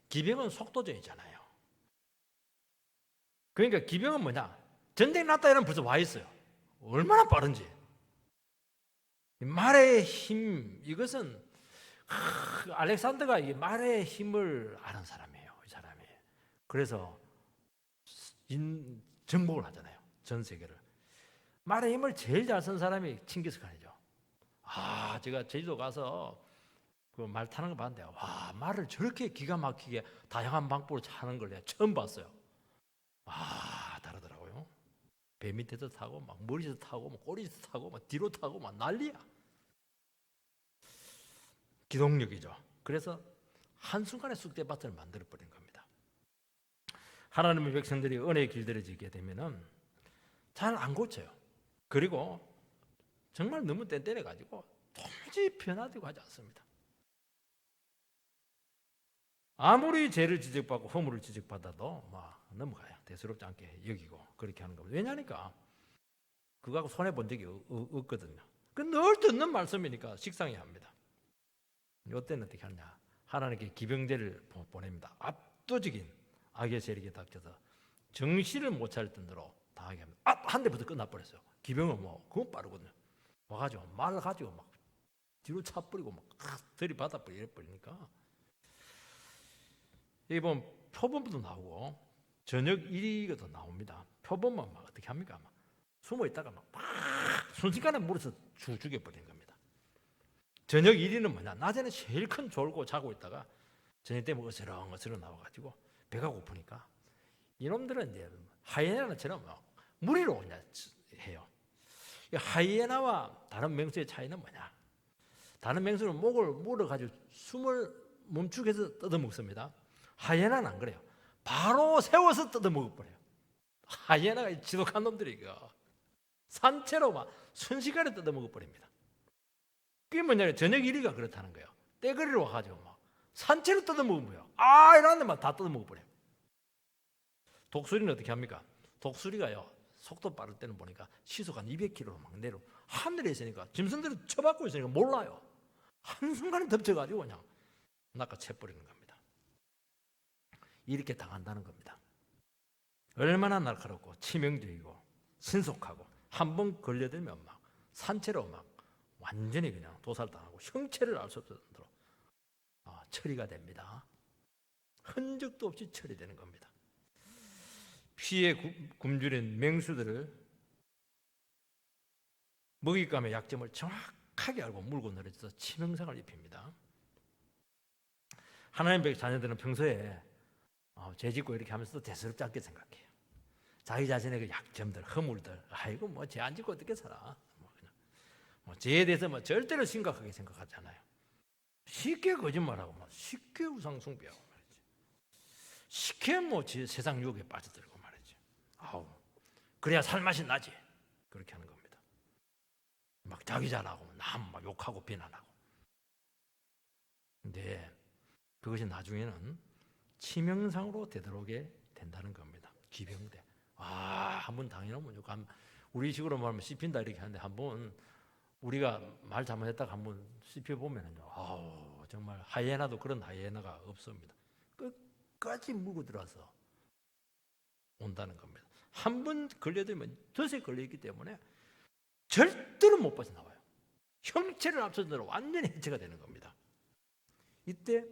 기병은 속도전이잖아요. 그러니까 기병은 뭐냐? 전쟁 났다 이러면 벌써 와 있어요. 얼마나 빠른지. 말의 힘, 이것은 알렉산더가 이 말의 힘을 아는 사람이에요. 이 사람이. 그래서 정복을 하잖아요. 전 세계를. 말의 힘을 제일 잘 쓴 사람이 칭기스칸이죠. 아, 제가 제주도 가서 그 말 타는 거 봤는데 와, 말을 저렇게 기가 막히게 다양한 방법으로 타는 걸 내가 처음 봤어요. 와, 다르더라고요. 배 밑에도 타고 막 머리에서 타고 막 꼬리에서 타고 막 뒤로 타고 막 난리야. 기동력이죠. 그래서 한순간에 쑥대밭을 만들어버린 겁니다. 하나님의 백성들이 은혜에 길들여지게 되면은 잘 안 고쳐요. 그리고 정말 너무 뗀뗀해가지고 도무지 변화되고 하지 않습니다. 아무리 죄를 지적받고 허물을 지적받아도 막 넘어가요. 대수롭지 않게 여기고 그렇게 하는 겁니다. 왜냐니까 그거하고 손해 본 적이 없거든요. 늘 듣는 말씀이니까 식상해 합니다. 이때는 어떻게 하냐? 하나님께 기병대를 보냅니다. 압도적인 악의 세력에 닥쳐서 정신을 못 차릴 정도로 당하게 합니다. 한 대부터 끝나버렸어요. 기병은 뭐 그건 빠르거든요. 와가지고 말 가지고 막 뒤로 차버리고 막 들이받아버리고 이래버리니까 여기 보면 표본부도 나오고 저녁 1위가 나옵니다. 표본만 막 어떻게 합니까? 막 숨어 있다가 막 순식간에 물에서 죽여버리는 겁니다. 저녁 1위는 뭐냐? 낮에는 제일 큰 졸고 자고 있다가 저녁 때문에 어스렁어스렁 나와가지고 배가 고프니까 이놈들은 이제 하이에나처럼 무리로 그냥 해요. 하이에나와 다른 맹수의 차이는 뭐냐? 다른 맹수는 목을 물어가지고 숨을 멈추게 해서 뜯어먹습니다. 하이에나는 안 그래요. 바로 세워서 뜯어먹어버려요. 하이에나가 지독한 놈들이 산채로 막 순식간에 뜯어먹어버립니다. 그게 뭐냐면 저녁 1위가 그렇다는 거예요. 떼거리로 와가지고 막 산채로 뜯어먹어버려요. 이러는데 막 다 뜯어먹어버려요. 독수리는 어떻게 합니까? 독수리가요 속도 빠를 때는 보니까 시속 한 200km로 막 내려 하늘에 있으니까 짐승들은 쳐박고 있으니까 몰라요. 한순간에 덮쳐가지고 그냥 낚아채버리는 겁니다. 이렇게 당한다는 겁니다. 얼마나 날카롭고 치명적이고 신속하고 한 번 걸려들면 막 산채로 막 완전히 그냥 도살당하고 형체를 알 수 없을 정도로 처리가 됩니다. 흔적도 없이 처리되는 겁니다. 피에 굶주린 맹수들을 먹잇감의 약점을 정확하게 알고 물고 늘어져서 치명상을 입힙니다. 하나님의 자녀들은 평소에 죄짓고 이렇게 하면서도 대수롭지 않게 생각해요. 자기 자신의 그 약점들, 허물들, 아이고 뭐 죄 안 짓고 어떻게 살아? 죄에 대해서 절대로 심각하게 생각하잖아요. 쉽게 거짓말하고 쉽게 우상숭배하고 말이지. 쉽게 세상 유혹에 빠져들고 말이지. 그래야 살맛이 나지. 그렇게 하는 겁니다. 막 자기 잘하고 남 막 욕하고 비난하고. 근데 그것이 나중에는 치명상으로 되도록게 된다는 겁니다. 기병대. 한번 당해놓으면 우리 식으로 말하면 씹힌다 이렇게 하는데 한번 우리가 말 잘못했다가 한번 씹혀보면요. 정말 하이에나도 그런 하이에나가 없습니다. 끝까지 물고 들어서 온다는 겁니다. 한 번 걸려들면 덫에 걸려있기 때문에 절대로 못 빠져나와요. 형체를 앞서는 대로 완전히 해체가 되는 겁니다. 이때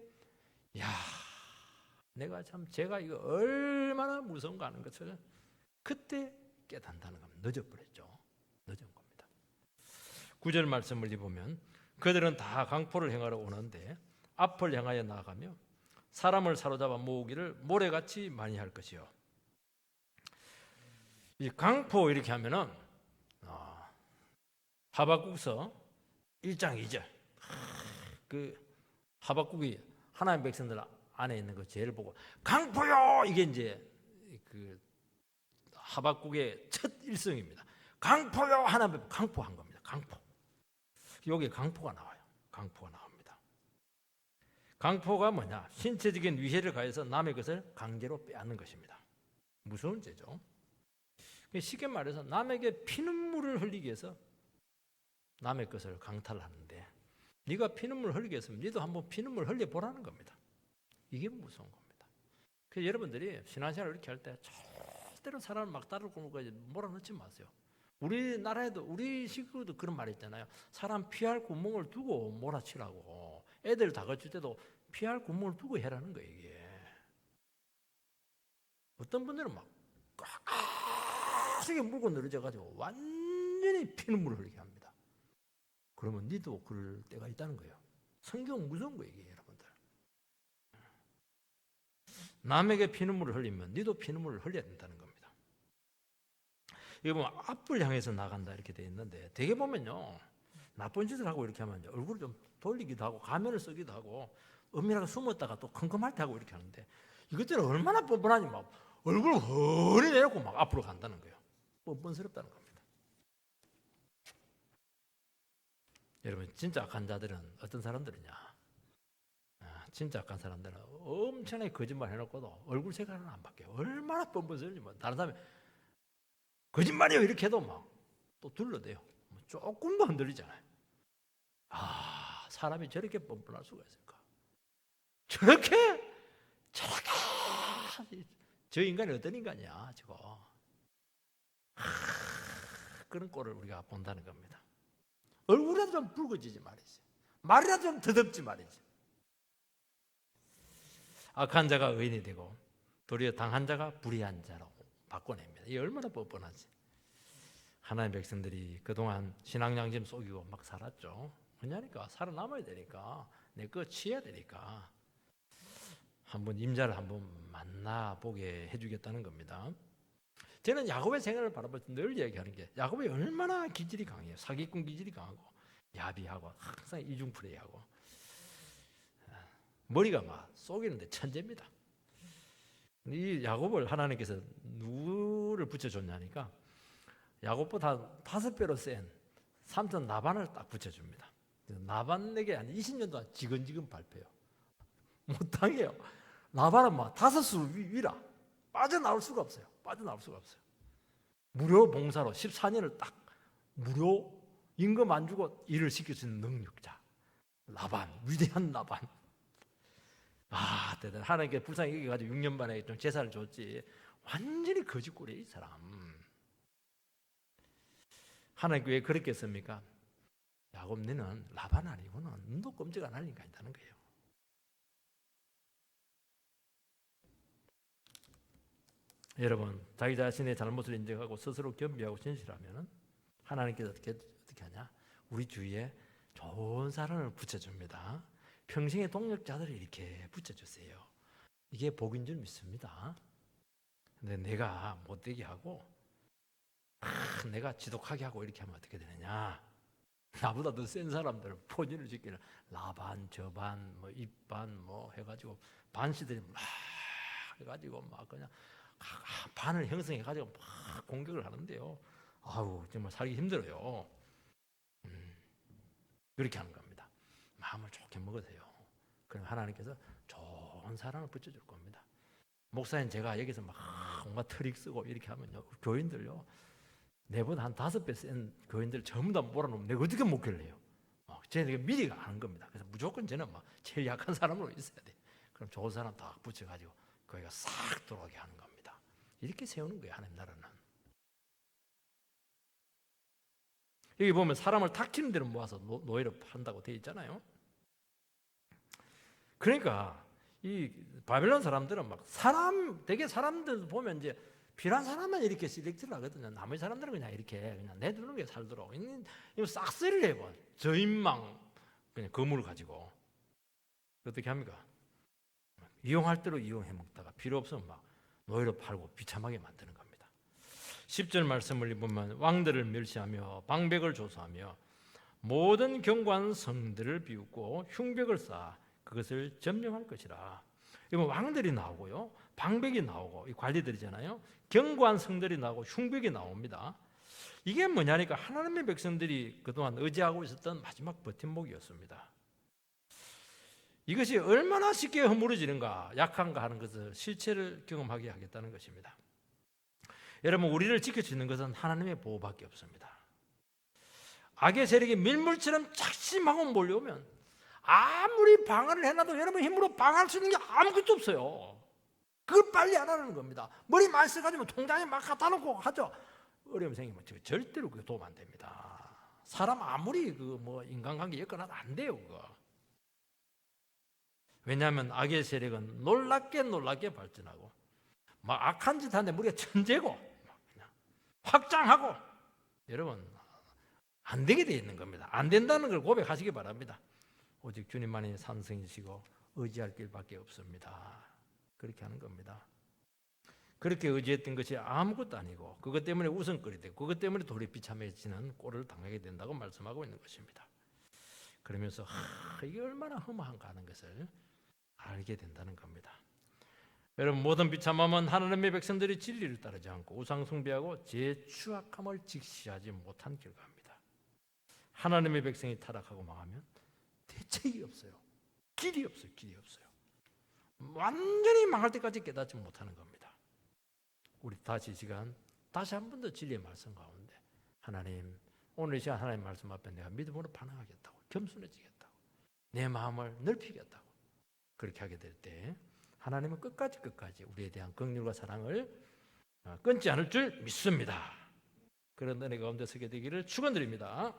내가 참 제가 이거 얼마나 무서운가 하는 것을 그때 깨닫는다는 겁니다. 늦어버렸죠. 늦은 겁니다. 9절 말씀을 보면 그들은 다 강포를 행하러 오는데 앞을 향하여 나아가며 사람을 사로잡아 모으기를 모래같이 많이 할 것이요. 이 강포 이렇게 하면은 하박국서 1장 2절 그 하박국이 하나님 백성들 안에 있는 그 죄를 보고 강포요 이게 이제 그 하박국의 첫 일성입니다. 강포요 하나님 강포한 겁니다. 강포. 여기에 강포가 나와요. 강포가 나옵니다. 강포가 뭐냐? 신체적인 위해를 가해서 남의 것을 강제로 빼앗는 것입니다. 무서운 죄죠. 쉽게 말해서 남에게 피눈물을 흘리기 위해서 남의 것을 강탈하는데 네가 피눈물 흘리게 했으면 너도 한번 피눈물 흘려보라는 겁니다. 이게 무서운 겁니다. 그래서 여러분들이 신앙생활을 이렇게 할 때 절대로 사람을 막 따르고 몰아넣지 마세요. 우리나라에도 우리 식구도 그런 말이 있잖아요. 사람 피할 구멍을 두고 몰아치라고. 애들 다가칠 때도 피할 구멍을 두고 해라는 거예요. 이게 어떤 분들은 막 꽉하게 물고 늘어져가지고 완전히 피눈물을 흘리게 합니다. 그러면 니도 그럴 때가 있다는 거예요. 성경 무서운 거예요, 이게 여러분들. 남에게 피눈물을 흘리면 니도 피눈물을 흘려야 된다는 겁니다. 이거 보면 앞을 향해서 나간다 이렇게 돼 있는데 되게 보면요 나쁜 짓을 하고 이렇게 하면 얼굴을 좀 돌리기도 하고 가면을 쓰기도 하고 은밀하게 숨었다가 또 컴컴할 때 하고 이렇게 하는데 이것들은 얼마나 뻔뻔하니 막 얼굴을 허리 내놓고 막 앞으로 간다는 거예요. 뻔뻔스럽다는 겁니다. 여러분 진짜 악한 자들은 어떤 사람들이냐? 진짜 악한 사람들은 엄청나게 거짓말 해놓고도 얼굴 색깔은 안 바뀌어요. 얼마나 뻔뻔스러운지. 다른 사람이 거짓말이요 이렇게 해도 막 또 둘러대요. 조금도 흔들리잖아요. 사람이 저렇게 뻔뻔할 수가 있을까? 저렇게 저 인간이 어떤 인간이야 저거. 그런 꼴을 우리가 본다는 겁니다. 얼굴이라도 좀 붉어지지 말이지. 말이라도 좀 더듬지 말이지. 악한 자가 의인이 되고 도리어 당한 자가 불의한 자로 바꿔냅니다. 이게 얼마나 뻔뻔하지. 하나님의 백성들이 그동안 신앙양심 속이고 막 살았죠. 그러니까 살아남아야 되니까 내 거 취해야 되니까 한번 임자를 한번 만나보게 해주겠다는 겁니다. 저는 야곱의 생활을 바라볼 때 늘 얘기하는 게 야곱이 얼마나 기질이 강해요. 사기꾼 기질이 강하고 야비하고 항상 이중플레이하고 머리가 막 속이는데 천재입니다. 이 야곱을 하나님께서 누구를 붙여줬냐니까 야곱보다 5배로 센 삼촌 나반을 딱 붙여줍니다. 나반에게 한 20년 동안 지근지근 밟혀요. 못 당해요. 나반은 막 5수 위라 빠져나올 수가 없어요. 무료 봉사로 14년을 딱 무료 임금 안 주고 일을 시킬 수 있는 능력자 나반, 위대한 나반. 대단. 하나님께 불쌍히 여겨가지고 6년 만에 좀 제사를 줬지. 완전히 거짓골이에요 이 사람. 하나님께 왜 그렇게 했습니까? 야곱 너는 라반 아니고는 눈도 끔찍 안 할 인간이라는 거예요. 여러분 자기 자신의 잘못을 인정하고 스스로 겸비하고 진실하면 하나님께서 어떻게 하냐? 우리 주위에 좋은 사람을 붙여줍니다. 평생의 동력자들을 이렇게 붙여주세요. 이게 복인 줄 믿습니다. 근데 내가 못되게 하고 내가 지독하게 하고 이렇게 하면 어떻게 되느냐? 나보다 더 센 사람들은 포진을 지키는 라반, 저반, 뭐 입반 뭐 해가지고 반시들이 막 해가지고 막 그냥 반을 형성해가지고 막 공격을 하는데요. 정말 살기 힘들어요. 그렇게 하는 겁니다. 마음을 좋게 먹으세요. 그럼 하나님께서 좋은 사람을 붙여줄 겁니다. 목사님 제가 여기서 막 온갖 트릭 쓰고 이렇게 하면요 교인들요 내보다 한 5배 센 교인들 전부 다 몰아놓으면 내가 어떻게 목회를 해요? 쟤네가 미리 아는 겁니다. 그래서 무조건 쟤는 막 제일 약한 사람으로 있어야 돼. 그럼 좋은 사람 다 붙여가지고 거기가 싹 돌아가게 하는 겁니다. 이렇게 세우는 거예요 하나님 나라는. 여기 보면 사람을 탁 튀는 데로 모아서 노예로 판다고 되어 있잖아요. 그러니까 이 바벨론 사람들은 막 되게 사람들 보면 이제 필요한 사람만 이렇게 실렉트를 하거든요. 나머지 사람들은 그냥 이렇게 그냥 내두는 게 살도록. 이거 싹쓸이를 해봐. 저인망 그냥 거물을 가지고 어떻게 합니까? 이용할 대로 이용해 먹다가 필요 없으면 막 노예로 팔고 비참하게 만드는 겁니다. 10절 말씀을 보면 왕들을 멸시하며 방백을 조소하며 모든 견고한 성들을 비웃고 흉벽을 쌓아 그것을 점령할 것이라. 이거 왕들이 나오고요, 방백이 나오고 이 관리들이잖아요. 견고한 성들이 나오고 흉벽이 나옵니다. 이게 뭐냐니까 하나님의 백성들이 그동안 의지하고 있었던 마지막 버팀목이었습니다. 이것이 얼마나 쉽게 허물어지는가, 약한가 하는 것을 실체를 경험하게 하겠다는 것입니다. 여러분, 우리를 지켜주는 것은 하나님의 보호밖에 없습니다. 악의 세력이 밀물처럼 작심하고 몰려오면 아무리 방어를 해놔도 여러분 힘으로 방어할 수 있는 게 아무것도 없어요. 그걸 빨리 하라는 겁니다. 머리 많이 써가지고 통장에 막 갖다 놓고 하죠. 어려움 생기면 절대로 그게 도움 안 됩니다. 사람 아무리 인간관계 엮어놔도 안 돼요, 그거. 왜냐하면 악의 세력은 놀랍게 발전하고 막 악한 짓 하는데 우리가 천재고 그냥 확장하고 여러분 안 되게 돼 있는 겁니다. 안 된다는 걸 고백하시기 바랍니다. 오직 주님만이 산성이시고 의지할 길밖에 없습니다. 그렇게 하는 겁니다. 그렇게 의지했던 것이 아무것도 아니고 그것 때문에 우선거리 되고 그것 때문에 돌이 비참해지는 꼴을 당하게 된다고 말씀하고 있는 것입니다. 그러면서 이게 얼마나 험한가 하는 것을 알게 된다는 겁니다. 여러분, 모든 비참함은 하나님의 백성들이 진리를 따르지 않고 우상 숭배하고 제 추악함을 직시하지 못한 결과입니다. 하나님의 백성이 타락하고 망하면 대책이 없어요. 길이 없어요. 길이 없어요. 완전히 망할 때까지 깨닫지 못하는 겁니다. 우리 다시 시간 다시 한 번 더 진리의 말씀 가운데 하나님, 오늘 이 시간 하나님 말씀 앞에 내가 믿음으로 반응하겠다고, 겸손해지겠다고, 내 마음을 넓히겠다고 그렇게 하게 될 때 하나님은 끝까지 우리에 대한 긍휼과 사랑을 끊지 않을 줄 믿습니다. 그런 은혜 가운데 서게 되기를 축원드립니다.